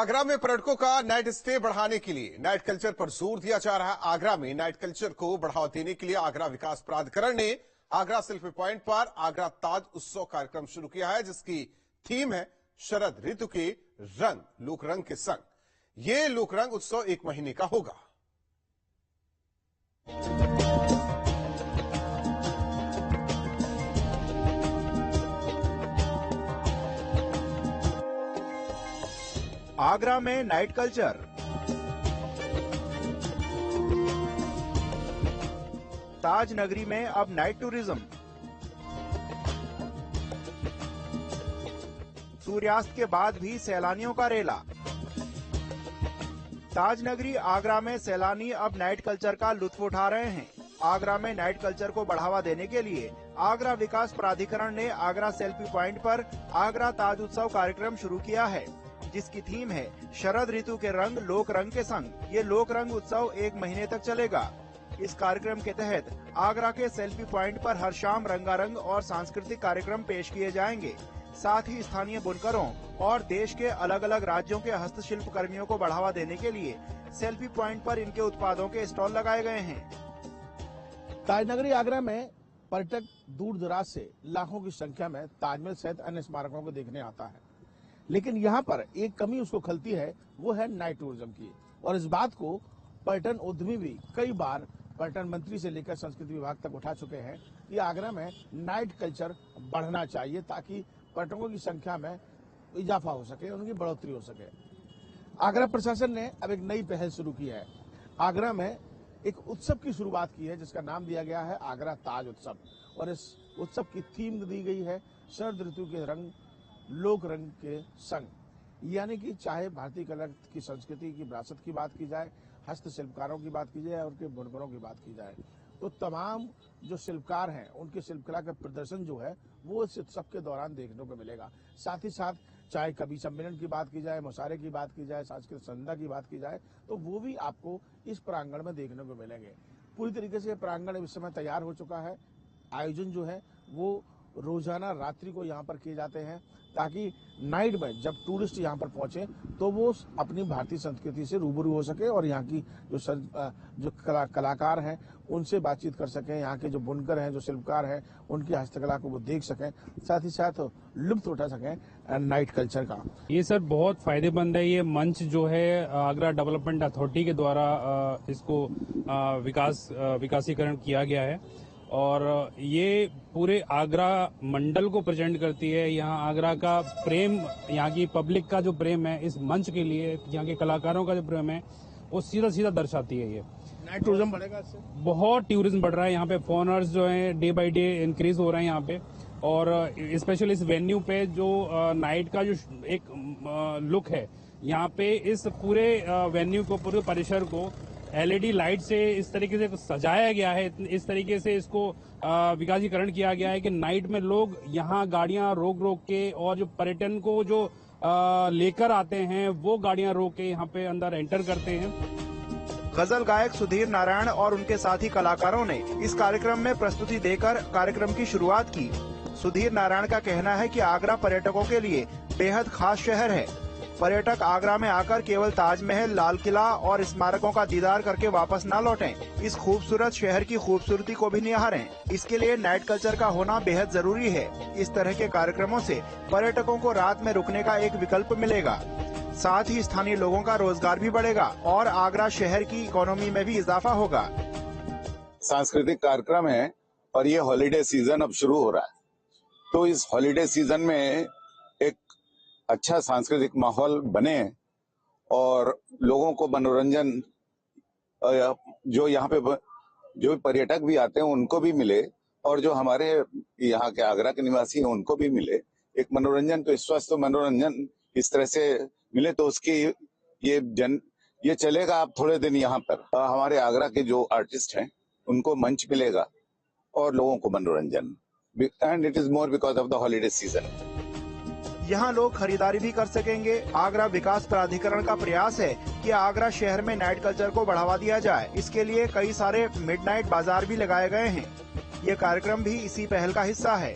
आगरा में पर्यटकों का नाइट स्टे बढ़ाने के लिए नाइट कल्चर पर जोर दिया जा रहा है। आगरा में नाइट कल्चर को बढ़ावा देने के लिए आगरा विकास प्राधिकरण ने आगरा सेल्फी पॉइंट पर आगरा ताज उत्सव कार्यक्रम शुरू किया है, जिसकी थीम है शरद ऋतु के रंग लोक रंग के संग। ये लोक रंग उत्सव 1 महीने का होगा। आगरा में नाइट कल्चर। ताज नगरी में अब नाइट टूरिज्म। सूर्यास्त के बाद भी सैलानियों का रेला। ताज नगरी आगरा में सैलानी अब नाइट कल्चर का लुत्फ उठा रहे हैं। आगरा में नाइट कल्चर को बढ़ावा देने के लिए आगरा विकास प्राधिकरण ने आगरा सेल्फी पॉइंट पर आगरा ताज उत्सव कार्यक्रम शुरू किया है, जिसकी थीम है शरद ऋतु के रंग लोक रंग के संग। ये लोक रंग उत्सव 1 महीने तक चलेगा। इस कार्यक्रम के तहत आगरा के सेल्फी पॉइंट पर हर शाम रंगारंग और सांस्कृतिक कार्यक्रम पेश किए जाएंगे। साथ ही स्थानीय बुनकरों और देश के अलग अलग राज्यों के हस्तशिल्प कर्मियों को बढ़ावा देने के लिए सेल्फी पॉइंट पर इनके उत्पादों के स्टॉल लगाए गए हैं। ताजनगरी आगरा में पर्यटक दूर दराज से लाखों की संख्या में ताजमहल सहित अन्य स्मारकों को देखने आता है, लेकिन यहाँ पर एक कमी उसको खलती है, वो है नाइट टूरिज्म की। और इस बात को पर्यटन उद्यमी भी कई बार पर्यटन मंत्री से लेकर संस्कृति विभाग तक उठा चुके हैं कि आगरा में नाइट कल्चर बढ़ना चाहिए, ताकि पर्यटकों की संख्या में इजाफा हो सके, उनकी बढ़ोतरी हो सके। आगरा प्रशासन ने अब एक नई पहल शुरू की है। आगरा में एक उत्सव की शुरुआत की है, जिसका नाम दिया गया है आगरा ताज उत्सव। और इस उत्सव की थीम दी गई है शरद ऋतु के रंग लोक रंग के संग। यानी कि चाहे भारतीय कला की संस्कृति की विरासत की बात की जाए, हस्तशिल्पकारों की बात की जाए और उनके बुनकरों की बात की जाए, तो तमाम जो शिल्पकार हैं उनके शिल्पकला का प्रदर्शन जो है वो इस उत्सव के दौरान देखने को मिलेगा। साथ ही साथ चाहे कवि सम्मेलन की बात की जाए, मुशायरे की बात की जाए, सांस्कृतिक संध्या की बात की जाए, तो वो भी आपको इस प्रांगण में देखने को मिलेंगे। पूरी तरीके से प्रांगण इस समय तैयार हो चुका है। आयोजन जो है वो रोजाना रात्रि को यहाँ पर किए जाते हैं, ताकि नाइट में जब टूरिस्ट यहाँ पर पहुंचे तो वो अपनी भारतीय संस्कृति से रूबरू हो सके और यहाँ की जो कलाकार हैं उनसे बातचीत कर सकें, यहाँ के जो बुनकर हैं, जो शिल्पकार हैं, उनकी हस्तकला को वो देख सकें, साथ ही साथ लुत्फ उठा सकें नाइट कल्चर का। ये सर बहुत फायदेमंद है। ये मंच जो है आगरा डेवलपमेंट अथॉरिटी के द्वारा इसको विकासीकरण किया गया है और ये पूरे आगरा मंडल को प्रेजेंट करती है। यहाँ आगरा का प्रेम, यहाँ की पब्लिक का जो प्रेम है इस मंच के लिए, यहाँ के कलाकारों का जो प्रेम है वो सीधा सीधा दर्शाती है। ये नाइट टूरिज्म बढ़ेगा इससे, बहुत टूरिज्म बढ़ रहा है। यहाँ पे फॉरेनर्स जो है डे बाय डे इंक्रीज हो रहे हैं यहाँ पे। और स्पेशली इस वेन्यू पे जो नाइट का जो एक लुक है, यहाँ पे इस पूरे वेन्यू को, पूरे परिसर को LED लाइट से इस तरीके से सजाया गया है, इस तरीके से इसको विकासीकरण किया गया है कि नाइट में लोग यहाँ गाड़ियां रोक के और जो पर्यटन को जो लेकर आते हैं वो गाड़ियां रोक के यहाँ पे अंदर एंटर करते हैं। गजल गायक सुधीर नारायण और उनके साथी कलाकारों ने इस कार्यक्रम में प्रस्तुति देकर कार्यक्रम की शुरुआत की। सुधीर नारायण का कहना है कि आगरा पर्यटकों के लिए बेहद खास शहर है। पर्यटक आगरा में आकर केवल ताजमहल, लाल किला और स्मारकों का दीदार करके वापस न लौटें, इस खूबसूरत शहर की खूबसूरती को भी निहारें। इसके लिए नाइट कल्चर का होना बेहद जरूरी है। इस तरह के कार्यक्रमों से पर्यटकों को रात में रुकने का एक विकल्प मिलेगा, साथ ही स्थानीय लोगों का रोजगार भी बढ़ेगा और आगरा शहर की इकोनॉमी में भी इजाफा होगा। सांस्कृतिक कार्यक्रम है और ये हॉलीडे सीजन अब शुरू हो रहा है, तो इस हॉलीडे सीजन में एक अच्छा सांस्कृतिक माहौल बने और लोगों को मनोरंजन, जो यहाँ पे जो पर्यटक भी आते हैं उनको भी मिले और जो हमारे यहाँ के आगरा के निवासी हैं उनको भी मिले। एक मनोरंजन, तो स्वस्थ मनोरंजन इस तरह से मिले तो उसकी ये चलेगा। आप थोड़े दिन यहाँ पर हमारे आगरा के जो आर्टिस्ट हैं उनको मंच मिलेगा और लोगों को मनोरंजन, and it is more because of the holiday season. यहाँ लोग खरीदारी भी कर सकेंगे। आगरा विकास प्राधिकरण का प्रयास है कि आगरा शहर में नाइट कल्चर को बढ़ावा दिया जाए। इसके लिए कई सारे मिडनाइट बाजार भी लगाए गए हैं। ये कार्यक्रम भी इसी पहल का हिस्सा है।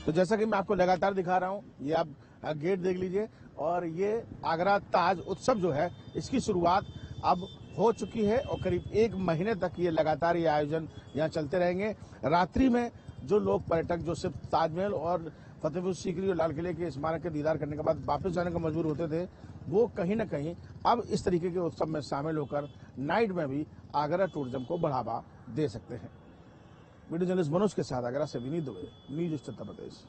तो जैसा कि मैं आपको लगातार दिखा रहा हूं, ये आप गेट देख लीजिए और ये आगरा ताज उत्सव जो है इसकी शुरुआत अब हो चुकी है और करीब 1 महीने तक ये लगातार ये आयोजन यहाँ चलते रहेंगे। रात्रि में जो लोग पर्यटक जो सिर्फ ताजमहल और फतेहपुर सीकरी और लाल किले के स्मारक के दीदार करने के बाद वापस जाने का मजबूर होते थे, वो कहीं न कहीं अब इस तरीके के उत्सव में शामिल होकर नाइट में भी आगरा टूरिज्म को बढ़ावा दे सकते हैं। वीडियो जर्नलिस्ट मनोज के साथ आगरा से विनीत दुबे, न्यूज उत्तर प्रदेश।